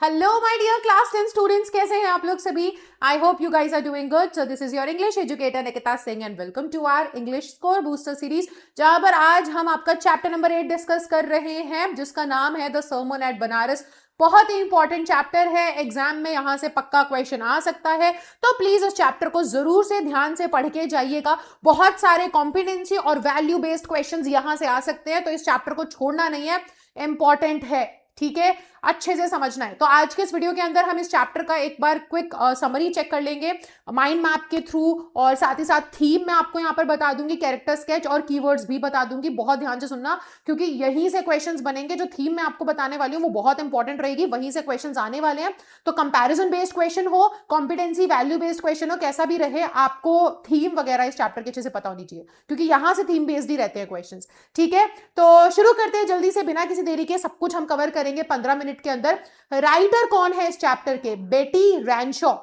Hello my dear class 10 students, कैसे हैं आप लोग सभी। I hope you guys are doing good. So this is your English educator Nikita Singh and welcome to our English score booster series, जहां पर आज हम आपका चैप्टर नंबर 8 डिस्कस कर रहे हैं, जिसका नाम है द सर्मन एट बनारस। बहुत ही इंपॉर्टेंट चैप्टर है, एग्जाम में यहां से पक्का क्वेश्चन आ सकता है, तो प्लीज इस चैप्टर को जरूर से ध्यान से पढ़ के जाइएगा। बहुत सारे कॉम्पिटेंसी और वैल्यू बेस्ड क्वेश्चंस यहां से आ सकते हैं, तो इस चैप्टर को छोड़ना नहीं है, इंपॉर्टेंट है, ठीक है, अच्छे से समझना है। तो आज के इस वीडियो के अंदर हम इस चैप्टर का एक बार क्विक समरी चेक कर लेंगे माइंड मैप के थ्रू, और साथ ही साथ थीम मैं आपको यहाँ पर बता दूंगी, कैरेक्टर स्केच और कीवर्ड्स भी बता दूंगी। बहुत ध्यान से सुनना, क्योंकि यहीं से क्वेश्चंस बनेंगे। जो थीम मैं आपको बताने वाली हूँ वो बहुत इंपॉर्टेंट रहेगी, वहीं से क्वेश्चंस आने वाले हैं। तो कंपैरिजन बेस्ड क्वेश्चन हो, कॉम्पिटेंसी वैल्यू बेस्ड क्वेश्चन हो, कैसा भी रहे, आपको थीम वगैरह इस चैप्टर के अच्छे से पता होनी चाहिए, क्योंकि यहां से थीम बेस्ड ही रहते हैं क्वेश्चन। ठीक है, तो शुरू करते हैं जल्दी से, बिना किसी देरी के। सब कुछ हम कवर करेंगे 15 मिनट के अंदर। राइटर कौन है इस चैप्टर के? बेटी रैनशॉ।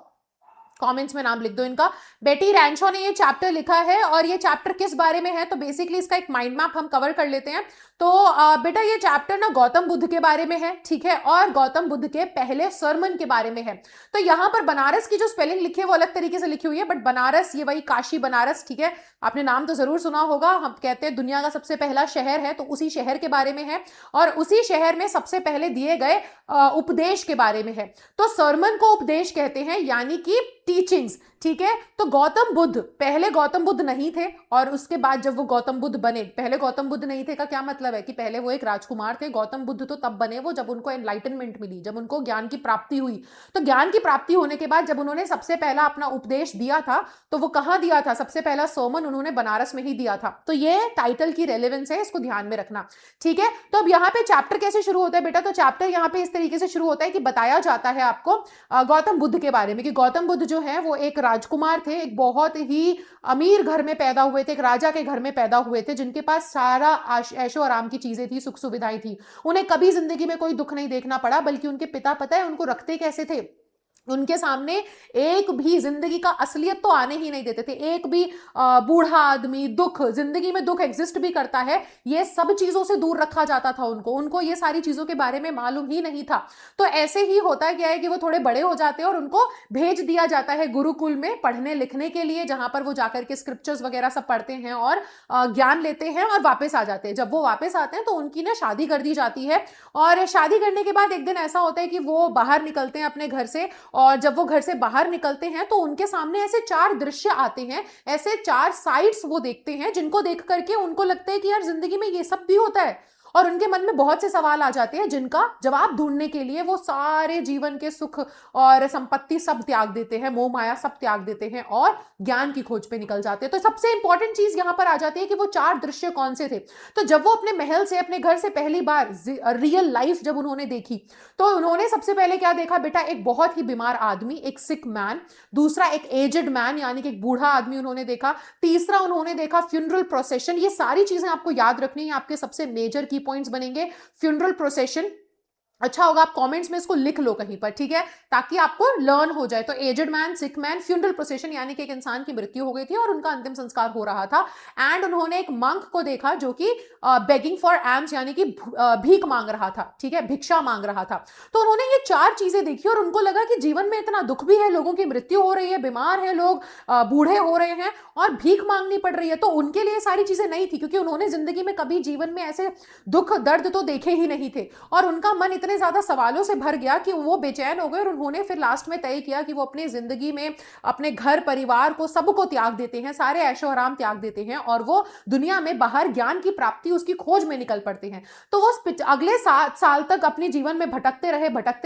कमेंट्स में नाम लिख दो इनका। बेटी रैनशॉ ने ये चैप्टर लिखा है, और ये चैप्टर किस बारे में है, तो बेसिकली इसका एक माइंड मैप हम कवर कर लेते हैं। तो बेटा ये चैप्टर ना गौतम बुद्ध के बारे में है, ठीक है, और गौतम बुद्ध के पहले सरमन के बारे में है। तो यहां पर बनारस की जो स्पेलिंग लिखी है वो अलग तरीके से लिखी हुई है, बट बनारस ये वही काशी बनारस, ठीक है, आपने नाम तो जरूर सुना होगा। हम कहते हैं दुनिया का सबसे पहला शहर है, तो उसी शहर के बारे में है, और उसी शहर में सबसे पहले दिए गए उपदेश के बारे में है। तो सरमन को उपदेश कहते हैं, यानी कि टीचिंग्स, ठीक है। तो गौतम बुद्ध, पहले गौतम बुद्ध नहीं थे, और उसके बाद जब वो गौतम बुद्ध बने, पहले गौतम बुद्ध नहीं थे का क्या मतलब है कि पहले वो एक राजकुमार थे। गौतम बुद्ध तो तब बने वो जब उनको एनलाइटनमेंट मिली, जब उनको ज्ञान की प्राप्ति हुई। तो ज्ञान की प्राप्ति होने के बाद जब उन्होंने सबसे पहला अपना उपदेश दिया था, तो वो कहां दिया था? सबसे पहला सर्मन उन्होंने बनारस में ही दिया था। तो ये टाइटल की रेलेवेंस है, इसको ध्यान में रखना, ठीक है। तो अब यहाँ पे चैप्टर कैसे शुरू होता है बेटा? तो चैप्टर यहाँ पे इस तरीके से शुरू होता है कि बताया जाता है आपको गौतम बुद्ध के बारे में, कि गौतम बुद्ध जो है वो एक राजकुमार थे, एक बहुत ही अमीर घर में पैदा हुए थे, एक राजा के घर में पैदा हुए थे, जिनके पास सारा ऐशो आराम की चीजें थी, सुख सुविधाएं थी। उन्हें कभी जिंदगी में कोई दुख नहीं देखना पड़ा, बल्कि उनके पिता पता है उनको रखते कैसे थे? उनके सामने एक भी जिंदगी का असलियत तो आने ही नहीं देते थे। एक भी बूढ़ा आदमी, दुख, जिंदगी में दुख एग्जिस्ट भी करता है, ये सब चीजों से दूर रखा जाता था उनको। उनको ये सारी चीजों के बारे में मालूम ही नहीं था। तो ऐसे ही होता क्या है कि वो थोड़े बड़े हो जाते हैं और उनको भेज दिया जाता है गुरुकुल में पढ़ने लिखने के लिए, जहां पर वो जाकर के स्क्रिप्चर्स वगैरह सब पढ़ते हैं और ज्ञान लेते हैं और वापस आ जाते हैं। जब वो वापस आते हैं तो उनकी ना शादी कर दी जाती है, और शादी करने के बाद एक दिन ऐसा होता है कि वो बाहर निकलते हैं अपने घर से, और जब वो घर से बाहर निकलते हैं तो उनके सामने ऐसे 4 दृश्य आते हैं, ऐसे 4 साइड्स वो देखते हैं, जिनको देख करके उनको लगता है कि यार जिंदगी में ये सब भी होता है। और उनके मन में बहुत से सवाल आ जाते हैं, जिनका जवाब ढूंढने के लिए वो सारे जीवन के सुख और संपत्ति सब त्याग देते हैं, मोह माया सब त्याग देते हैं, और ज्ञान की खोज पे निकल जाते हैं। तो सबसे इंपॉर्टेंट चीज यहां पर आ जाती है कि वो 4 दृश्य कौन से थे। तो जब वो अपने महल से, अपने घर से पहली बार रियल लाइफ जब उन्होंने देखी, तो उन्होंने सबसे पहले क्या देखा बेटा? एक बहुत ही बीमार आदमी, एक सिक मैन। दूसरा एक एजेड मैन, यानी कि एक बूढ़ा आदमी उन्होंने देखा। तीसरा उन्होंने देखा फ्यूनरल प्रोसेशन। ये सारी चीजें आपको याद रखनी है, आपके सबसे मेजर की पॉइंट्स बनेंगे। फ्यूनरल प्रोसेशन, अच्छा होगा आप कमेंट्स में इसको लिख लो कहीं पर, ठीक है, ताकि आपको लर्न हो जाए। तो aged man, sick man, funeral procession, यानी कि एक इंसान की मृत्यु हो गई थी और उनका अंतिम संस्कार हो रहा था। एंड उन्होंने एक मंक को देखा जो कि बेगिंग फॉर एम्स, यानी कि भीख मांग रहा था, ठीक है, भिक्षा मांग रहा था। तो उन्होंने ये 4 चीजें देखी और उनको लगा कि जीवन में इतना दुख भी है, लोगों की मृत्यु हो रही है, बीमार है लोग, बूढ़े हो रहे हैं, और भीख मांगनी पड़ रही है। तो उनके लिए सारी चीजें नहीं थी, क्योंकि उन्होंने जिंदगी में कभी जीवन में ऐसे दुख दर्द तो देखे ही नहीं थे, और उनका मन इतने ज्यादा सवालों से भर गया कि वो बेचैन हो गए, और उन्होंने फिर लास्ट में तय किया कि वो अपनी जिंदगी में अपने घर परिवार को, सबको त्याग देते हैं, सारे ऐशो आराम त्याग देते हैं, और वो दुनिया में बाहर ज्ञान की प्राप्ति, उसकी खोज में निकल पड़ते हैं। तो वो अगले 7 साल तक अपने जीवन में भटकते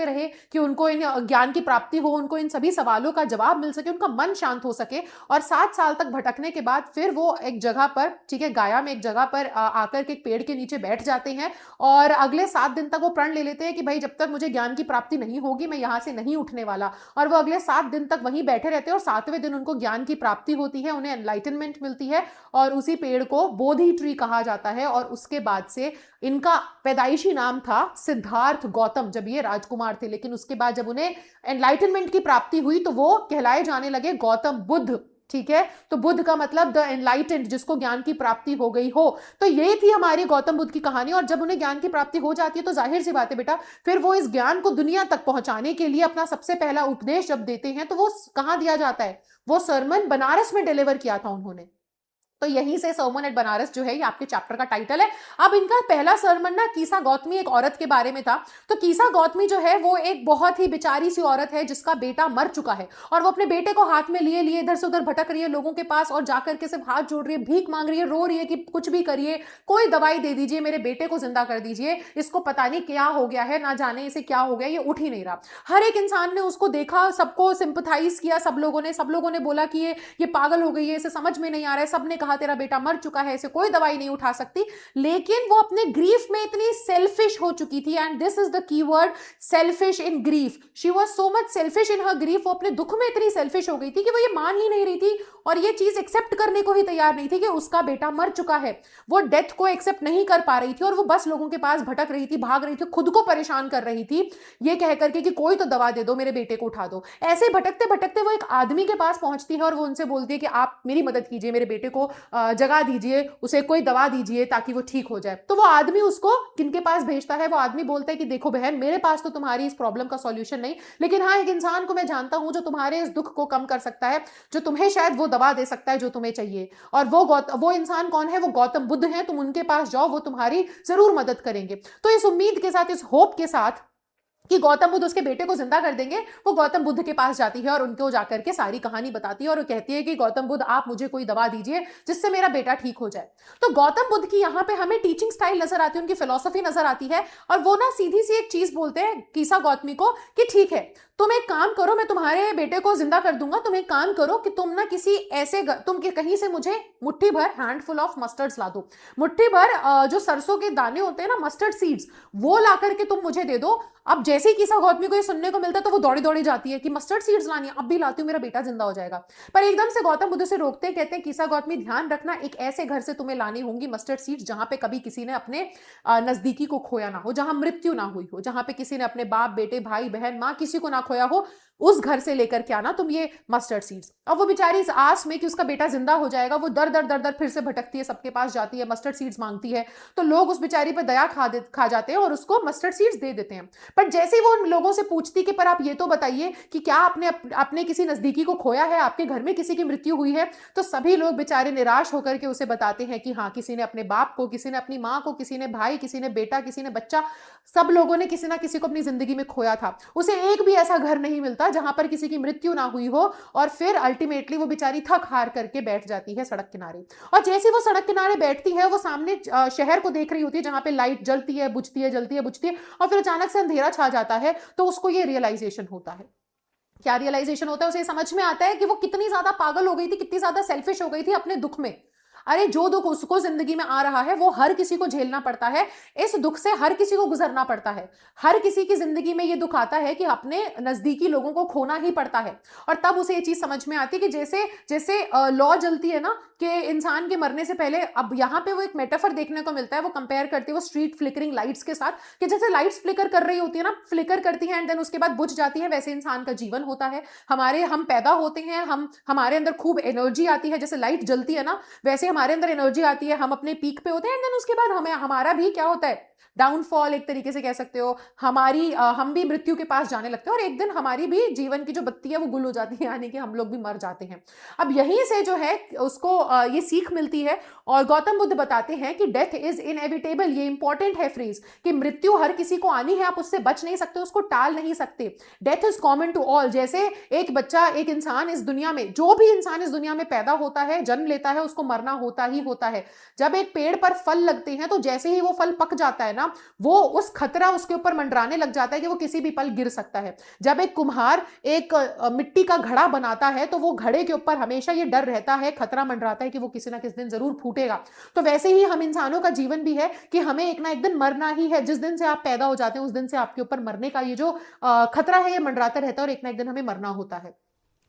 रहे कि उनको इन ज्ञान की प्राप्ति हो, उनको इन सभी सवालों का जवाब मिल सके, उनका मन शांत हो सके। और 7 साल तक भटकने के बाद फिर वो एक जगह पर, ठीक है, गाया में एक जगह पर आकर के एक पेड़ के नीचे बैठ जाते हैं, और अगले 7 दिन तक वो प्रण ले लेते हैं कि भाई जब तक मुझे ज्ञान की प्राप्ति नहीं होगी मैं यहां से नहीं उठने वाला। और वो अगले 7 दिन तक वहीं बैठे रहते हैं, और 7वें दिन उनको ज्ञान की प्राप्ति होती है, उन्हें एनलाइटनमेंट मिलती है, और उसी पेड़ को बोधि ट्री कहा जाता है। और उसके बाद से इनका पैदाइशी नाम था सिद्धार्थ गौतम, जब ये राजकुमार थे। लेकिन उसके बाद जब उन्हें एनलाइटनमेंट की प्राप्ति हुई तो वो कहलाए जाने लगे गौतम बुद्ध। ठीक है, तो बुद्ध का मतलब द एनलाइटेंड, जिसको ज्ञान की प्राप्ति हो गई हो। तो ये थी हमारी गौतम बुद्ध की कहानी। और जब उन्हें ज्ञान की प्राप्ति हो जाती है तो जाहिर सी बात है बेटा, फिर वो इस ज्ञान को दुनिया तक पहुंचाने के लिए अपना सबसे पहला उपदेश जब देते हैं तो वो कहां दिया जाता है? वो सरमन बनारस में डिलीवर किया था उन्होंने। तो यहीं से सरमन एट बनारस जो है ये आपके चैप्टर का टाइटल है। अब इनका पहला सरमन ना कीसा गौतमी, एक औरत के बारे में था। तो कीसा गौतमी जो है वो एक बहुत ही बेचारी सी औरत है जिसका बेटा मर चुका है, और वो अपने बेटे को हाथ में लिए लिए इधर से उधर भटक रही है लोगों के पास, और जाकर के सिर्फ हाथ जोड़ रही है, भीख मांग रही है, रो रही है कि कुछ भी करिए, कोई दवाई दे दीजिए, मेरे बेटे को जिंदा कर दीजिए, इसको पता नहीं क्या हो गया है, ना जाने इसे क्या हो गया, ये उठ ही नहीं रहा। हर एक इंसान ने उसको देखा, सबको सिंपथाइज किया, सब लोगों ने बोला कि ये पागल हो गई है, इसे समझ में नहीं आ रहा है, सबने कहा तेरा बेटा मर चुका है, इसे कोई दवाई नहीं उठा सकती। लेकिन वो अपने ग्रीफ में इतनी सेल्फिश हो चुकी थी, and this is the keyword, selfish in grief. She was so much selfish in her grief. वो अपने दुख में इतनी सेल्फिश हो गई थी कि वो ये मान ही नहीं रही थी और ये चीज एक्सेप्ट करने को ही तैयार नहीं थी कि उसका बेटा मर चुका है। वो डेथ को एक्सेप्ट नहीं कर पा रही थी और वो बस लोगों के पास भटक रही थी, भाग रही थी, खुद को परेशान कर रही थी ये कह करके कि कोई तो दवा दे दो, मेरे बेटे को उठा दो। ऐसे भटकते भटकते वो एक आदमी के पास पहुंचती है और वो उनसे बोलती है कि आप मेरी मदद कीजिए, मेरे बेटे को जगा दीजिए, उसे कोई दवा दीजिए ताकि वो ठीक हो जाए। तो वो आदमी उसको किनके पास भेजता है? वो आदमी बोलता है कि देखो बहन, मेरे पास तो तुम्हारी इस प्रॉब्लम का सॉल्यूशन नहीं, लेकिन हाँ एक इंसान को मैं जानता हूं जो तुम्हारे इस दुख को कम कर सकता है, जो तुम्हें शायद वो दवा दे सकता है जो तुम्हें चाहिए। और वो इंसान कौन है? वो गौतम बुद्ध है। तुम उनके पास जाओ, वो तुम्हारी जरूर मदद करेंगे। तो इस उम्मीद के साथ, इस होप के साथ कि गौतम बुद्ध उसके बेटे को जिंदा कर देंगे, वो गौतम बुद्ध के पास जाती है और उनको जाकर के सारी कहानी बताती है और वो कहती है कि गौतम बुद्ध आप मुझे कोई दवा दीजिए जिससे मेरा बेटा ठीक हो जाए। तो गौतम बुद्ध की यहाँ पे हमें टीचिंग स्टाइल नजर आती है, उनकी फिलॉसफी नजर आती है, और वो ना सीधी सी एक चीज बोलते हैं कीसा गौतमी को कि ठीक है, तुम एक काम करो, मैं तुम्हारे बेटे को जिंदा कर दूंगा, तुम एक काम करो कि तुम ना किसी ऐसे तुम कहीं से मुझे मुट्ठी भर, हैंडफुल ऑफ मस्टर्ड्स ला दो, मुट्ठी भर जो सरसों के दाने होते हैं ना, मस्टर्ड सीड्स, वो ला करके तुम मुझे दे दो। अब जैसे ही कीसा गौतमी को ये सुनने को मिलता है तो वो दौड़ी दौड़ी जाती है कि मस्टर्ड सीड्स लानी है, अब भी लाती हूँ, मेरा बेटा जिंदा हो जाएगा। पर एकदम से गौतम बुद्ध से रोकते हैं, कहते हैं कीसा गौतमी ध्यान रखना, एक ऐसे घर से तुम्हें लानी होंगी मस्टर्ड सीड्स जहां पे कभी किसी ने अपने नजदीकी को खोया ना हो, जहां मृत्यु ना हुई हो, जहां पे किसी ने अपने बाप बेटे भाई बहन माँ किसी को ना खोया हो, उस घर से लेकर के आना तुम ये मस्टर्ड सीड्स। अब वो बेचारी इस आस में कि उसका बेटा जिंदा हो जाएगा, वो दर दर दर दर फिर से भटकती है, सबके पास जाती है, मस्टर्ड सीड्स मांगती है। तो लोग उस बेचारी पर दया खा जाते हैं और उसको मस्टर्ड सीड्स दे देते हैं। पर जैसे ही वो उन लोगों से पूछती कि पर आप ये तो बताइए कि क्या आपने किसी नजदीकी को खोया है, आपके घर में किसी की मृत्यु हुई है? तो सभी लोग बेचारे निराश होकर के उसे बताते हैं कि हाँ, किसी ने अपने बाप को, किसी ने अपनी माँ को, किसी ने भाई, किसी ने बेटा, किसी ने बच्चा, सब लोगों ने किसी ना किसी को अपनी जिंदगी में खोया था। उसे एक भी ऐसा घर नहीं मिलता जहां पर किसी की मृत्यु ना हुई हो। और फिर अल्टीमेटली वो बेचारी थक हार करके बैठ जाती है सड़क किनारे। और जैसे वो सड़क किनारे बैठती है, वो सामने शहर को देख रही होती है जहां पे लाइट जलती है, बुझती है, जलती है, बुझती है, और फिर अचानक से अंधेरा छा जाता है। तो उसको ये रियलाइजेशन होता है। क्या रियलाइजेशन होता है? उसे समझ में आता है कि वो कितनी ज्यादा पागल हो गई थी, कितनी ज्यादा सेल्फिश हो गई थी अपने दुख में। अरे जो दुख उसको जिंदगी में आ रहा है वो हर किसी को झेलना पड़ता है, इस दुख से हर किसी को गुजरना पड़ता है। हर किसी की जिंदगी में ये दुख आता है कि अपने नजदीकी लोगों को खोना ही पड़ता है। और तब उसे ये चीज समझ में आती है कि जैसे जैसे लॉ जलती है ना कि इंसान के मरने से पहले, अब यहाँ पे वो एक मेटाफर देखने को मिलता है, वो कंपेयर करती है वो स्ट्रीट फ्लिकरिंग लाइट्स के साथ, कि जैसे लाइट्स फ्लिकर कर रही होती है ना, फ्लिकर करती है एंड देन उसके बाद बुझ जाती है, वैसे इंसान का जीवन होता है। हम पैदा होते हैं, हमारे अंदर खूब एनर्जी आती है, जैसे लाइट जलती है ना, वैसे हमारे अंदर एनर्जी आती है, हम अपने पीक पे होते हैं, एंड देन उसके बाद हमारा भी क्या होता है, डाउनफॉल एक तरीके से कह सकते हो। हम भी मृत्यु के पास जाने लगते हैं और एक दिन हमारी भी जीवन की जो बत्ती है वो गुल हो जाती है, यानी कि हम लोग भी मर जाते हैं। अब यहीं से जो है उसको ये सीख मिलती है। और गौतम बुद्ध बताते हैं कि डेथ इज इनएविटेबल। ये इंपॉर्टेंट है फ्रेज, कि मृत्यु हर किसी को आनी है, आप उससे बच नहीं सकते, उसको टाल नहीं सकते। Death is common to all. जैसे एक बच्चा, एक इंसान इस दुनिया में, जो भी इंसान इस दुनिया में पैदा होता है, जन्म लेता है, उसको मरना होता ही होता है। जब एक पेड़ पर फल लगते हैं तो जैसे ही वो फल पक जाता है ना, वो उस खतरा उसके ऊपर मंडराने लग जाता है कि वो किसी भी पल गिर सकता है। जब एक कुम्हार एक मिट्टी का घड़ा बनाता है तो वो घड़े के ऊपर हमेशा ये डर रहता है, खतरा मंडराता है कि वो किसी ना किसी दिन जरूर फूटेगा। तो वैसे ही हम इंसानों का जीवन भी है कि हमें एक ना एक दिन मरना ही है। जिस दिन से आप पैदा हो जाते हैं उस दिन से आपके ऊपर मरने का ये जो खतरा है ये मंडराता रहता है और एक ना एक दिन हमें मरना होता है।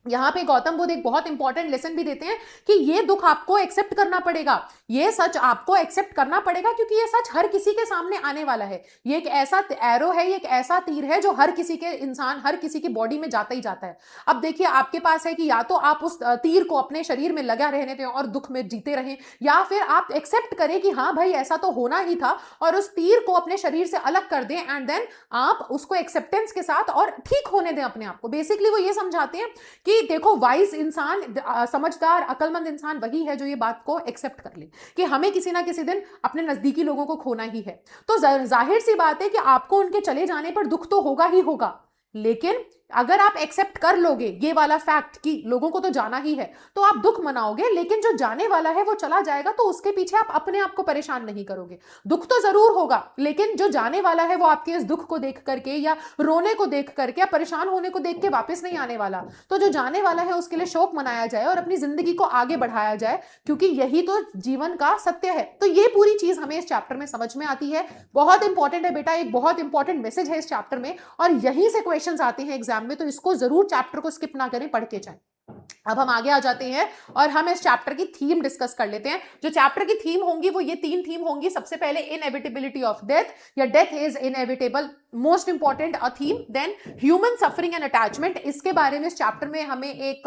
यहाँ पे गौतम बुद्ध एक बहुत इंपॉर्टेंट लेसन भी देते हैं कि ये दुख आपको एक्सेप्ट करना पड़ेगा, ये सच आपको एक्सेप्ट करना पड़ेगा, क्योंकि ये सच हर किसी के सामने आने वाला है। ये एक ऐसा एरो है, ये एक ऐसा तीर है जो हर किसी के इंसान, हर किसी की बॉडी में जाता ही जाता है। अब देखिए आपके पास है कि या तो आप उस तीर को अपने शरीर में लगा रहने दें और दुख में जीते रहें, या फिर आप एक्सेप्ट करें कि हाँ भाई ऐसा तो होना ही था, और उस तीर को अपने शरीर से अलग कर दें, एंड देन आप उसको एक्सेप्टेंस के साथ और ठीक होने दें अपने आप को। बेसिकली वो ये समझाते हैं कि देखो वाइज इंसान, समझदार अकलमंद इंसान वही है जो ये बात को एक्सेप्ट कर ले कि हमें किसी ना किसी दिन अपने नजदीकी लोगों को खोना ही है। तो जाहिर सी बात है कि आपको उनके चले जाने पर दुख तो होगा ही होगा, लेकिन अगर आप एक्सेप्ट कर लोगे ये वाला फैक्ट कि लोगों को तो जाना ही है, तो आप दुख मनाओगे, लेकिन जो जाने वाला है वो चला जाएगा, तो उसके पीछे आप अपने आप को परेशान नहीं करोगे। दुख तो जरूर होगा, लेकिन जो जाने वाला है वो आपके इस दुख को देख करके या रोने को देख करके या परेशान होने को देख के वापस नहीं आने वाला। तो जो जाने वाला है उसके लिए शोक मनाया जाए और अपनी जिंदगी को आगे बढ़ाया जाए, क्योंकि यही तो जीवन का सत्य है। तो ये पूरी चीज हमें इस चैप्टर में समझ में आती है। बहुत इंपॉर्टेंट है बेटा, एक बहुत इंपॉर्टेंट मैसेज है इस चैप्टर में, और यहीं से क्वेश्चंस आते हैं एग्जाम में, तो इसको जरूर चैप्टर को स्किप ना करें, पढ़ के जाएं। अब हम आगे आ जाते हैं और हम इस चैप्टर की थीम डिस्कस कर लेते हैं। जो चैप्टर की थीम होंगी वो ये 3 थीम होंगी। सबसे पहले इनएविटेबिलिटी ऑफ डेथ, या death is inevitable, most important a theme. Then human suffering and attachment, इसके बारे में इस चैप्टर में हमें एक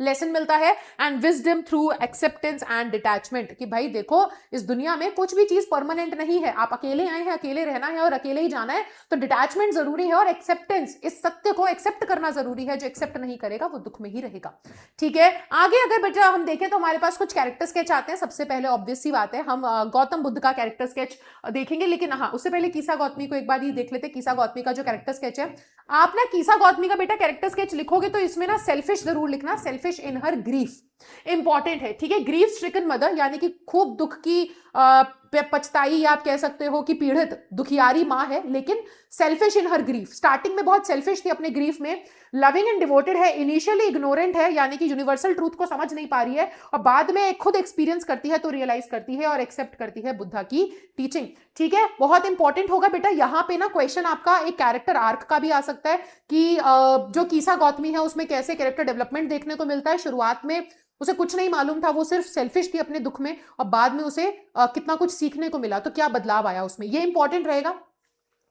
लेसन मिलता है। And wisdom through acceptance and detachment, कि भाई देखो इस दुनिया में कुछ भी चीज परमानेंट नहीं है, आप अकेले आए हैं, अकेले रहना है और अकेले ही जाना है, तो डिटैचमेंट जरूरी है और एक्सेप्टेंस, इस सत्य को एक्सेप्ट करना जरूरी है। जो एक्सेप्ट नहीं करेगा वो दुख में ही रहेगा। ठीक है, आगे अगर बेटा हम देखें तो हमारे पास कुछ कैरेक्टर स्केच आते हैं। सबसे पहले ऑब्वियस सी बात है हम गौतम बुद्ध का कैरेक्टर स्केच देखेंगे, लेकिन हाँ उससे पहले कीसा गौतमी को एक बार ये देख लेते हैं। कीसा गौतमी का जो कैरेक्टर स्केच है, आप ना कीसा गौतमी का बेटा कैरेक्टर स्केच लिखोगे तो इसमें ना सेल्फिश जरूर लिखना, सेल्फिश इन हर ग्रीफ, इंपॉर्टेंट है। ठीक है, ग्रीफ स्ट्रिकन मदर, यानी कि खूब दुख की पछताई, या आप कह सकते हो कि पीड़ित दुखियारी माँ है, लेकिन सेल्फिश इन हर ग्रीफ। स्टार्टिंग में बहुत सेल्फिश थी अपने ग्रीफ में, लविंग एंड डिवोटेड है, इनिशियली इग्नोरेंट है, यानी कि यूनिवर्सल ट्रूथ को समझ नहीं पा रही है, और बाद में खुद एक्सपीरियंस करती है तो रियलाइज करती है और एक्सेप्ट करती है बुद्धा की टीचिंग। ठीक है, बहुत इंपॉर्टेंट होगा बेटा यहाँ पे ना क्वेश्चन आपका एक कैरेक्टर आर्क का भी आ सकता है कि जो कीसा गौतमी है उसमें कैसे कैरेक्टर डेवलपमेंट देखने को मिलता है। शुरुआत में उसे कुछ नहीं मालूम था, वो सिर्फ सेल्फिश थी अपने दुख में, और बाद में उसे कितना कुछ सीखने को मिला, तो क्या बदलाव आया उसमें, ये इंपॉर्टेंट रहेगा,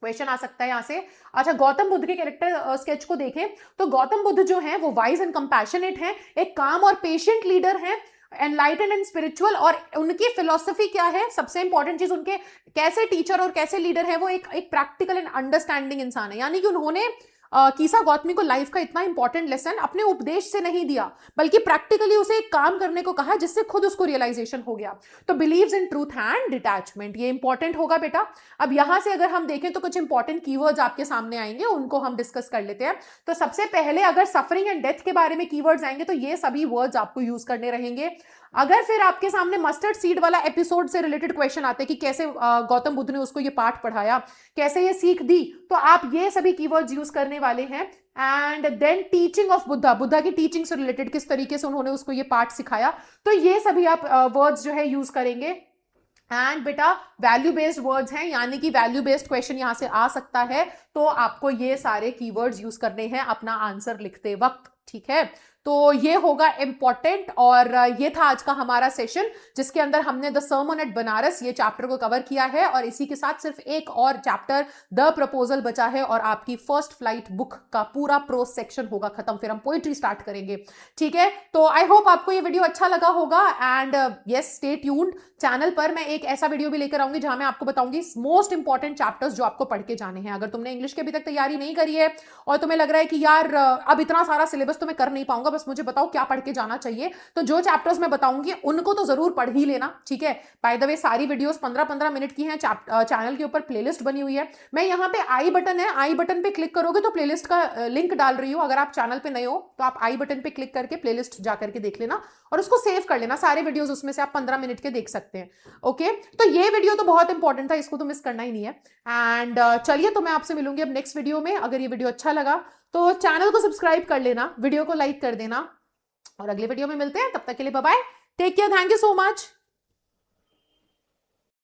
क्वेश्चन आ सकता है यहां से। अच्छा, गौतम बुद्ध के कैरेक्टर स्केच को देखें तो गौतम बुद्ध जो हैं वो वाइज एंड कंपैशनेट हैं, एक काम और पेशेंट लीडर हैं, एनलाइटेंड एंड स्पिरिचुअल। और उनकी फिलॉसफी क्या है, सबसे इंपॉर्टेंट चीज उनके कैसे टीचर और कैसे लीडर है, वो एक प्रैक्टिकल एंड अंडरस्टैंडिंग इंसान है। यानी कि उन्होंने कीसा गौतमी को लाइफ का इतना इंपॉर्टेंट लेसन अपने उपदेश से नहीं दिया, बल्कि प्रैक्टिकली उसे एक काम करने को कहा जिससे खुद उसको रियलाइजेशन हो गया। तो believes in truth and detachment, ये इंपॉर्टेंट होगा बेटा। अब यहां से अगर हम देखें तो कुछ इंपॉर्टेंट कीवर्ड्स आपके सामने आएंगे, उनको हम डिस्कस कर लेते हैं। तो सबसे पहले अगर सफरिंग एंड डेथ के बारे में कीवर्ड्स आएंगे तो ये सभी वर्ड्स आपको यूज करने रहेंगे। अगर फिर आपके सामने मस्टर्ड सीड वाला एपिसोड से रिलेटेड क्वेश्चन आते कि कैसे गौतम बुद्ध ने उसको ये पाठ पढ़ाया, कैसे ये सीख दी, तो आप ये सभी कीवर्ड्स यूज करने वाले हैं। And then teaching of Buddha, Buddha की टीचिंग से रिलेटेड किस तरीके से उन्होंने उसको ये पाठ सिखाया, तो ये सभी आप वर्ड्स जो है यूज करेंगे। एंड बेटा वैल्यू बेस्ड वर्ड्स हैं, यानी कि वैल्यू बेस्ड क्वेश्चन यहां से आ सकता है, तो आपको ये सारे कीवर्ड्स यूज करने हैं अपना आंसर लिखते वक्त। ठीक है, तो ये होगा इंपॉर्टेंट। और ये था आज का हमारा सेशन, जिसके अंदर हमने द सर्मन एट बनारस ये चैप्टर को कवर किया है, और इसी के साथ सिर्फ एक और चैप्टर द प्रपोजल बचा है, और आपकी फर्स्ट फ्लाइट बुक का पूरा प्रोस सेक्शन होगा खत्म, फिर हम पोइट्री स्टार्ट करेंगे। ठीक है, तो आई होप आपको ये वीडियो अच्छा लगा होगा। And yes, stay tuned, channel पर मैं एक ऐसा वीडियो भी लेकर आऊंगी जहां मैं आपको बताऊंगी मोस्ट इंपॉर्टेंट चैप्टर्स जो आपको पढ़ के जाने हैं। अगर तुमने इंग्लिश की अभी तक तैयारी नहीं करी है और तुम्हें लग रहा है कि यार अब इतना सारा सिलेबस तो मैं कर नहीं पाऊंगा, बस मुझे बताओ क्या पढ़ के जाना चाहिए, तो जो चैप्टर्स मैं बताऊंगी उनको तो जरूर पढ़ ही लेना। ठीक है, बाय द वे सारी वीडियोस 15-15 मिनट की हैं, चैनल के ऊपर प्लेलिस्ट बनी हुई है। मैं यहाँ पे आई बटन है, आई बटन पे क्लिक करोगे तो प्लेलिस्ट का लिंक डाल रही हूँ। अगर आप चैनल पे नए हो तो आप आई बटन पे क्लिक करके प्लेलिस्ट जाकर के देख लेना और उसको सेव कर लेना, सारे वीडियोस उसमें से आप 15 मिनट के देख सकते हैं। ओके, तो ये वीडियो तो बहुत इंपॉर्टेंट था, इसको तो मिस करना ही नहीं है। एंड चलिए, तो मैं आपसे मिलूंगी अब नेक्स्ट वीडियो में। अगर ये वीडियो अच्छा लगा तो चैनल को सब्सक्राइब कर लेना, वीडियो को लाइक कर देना, और अगले वीडियो में मिलते हैं। तब तक के लिए bye bye, take care, thank you so much.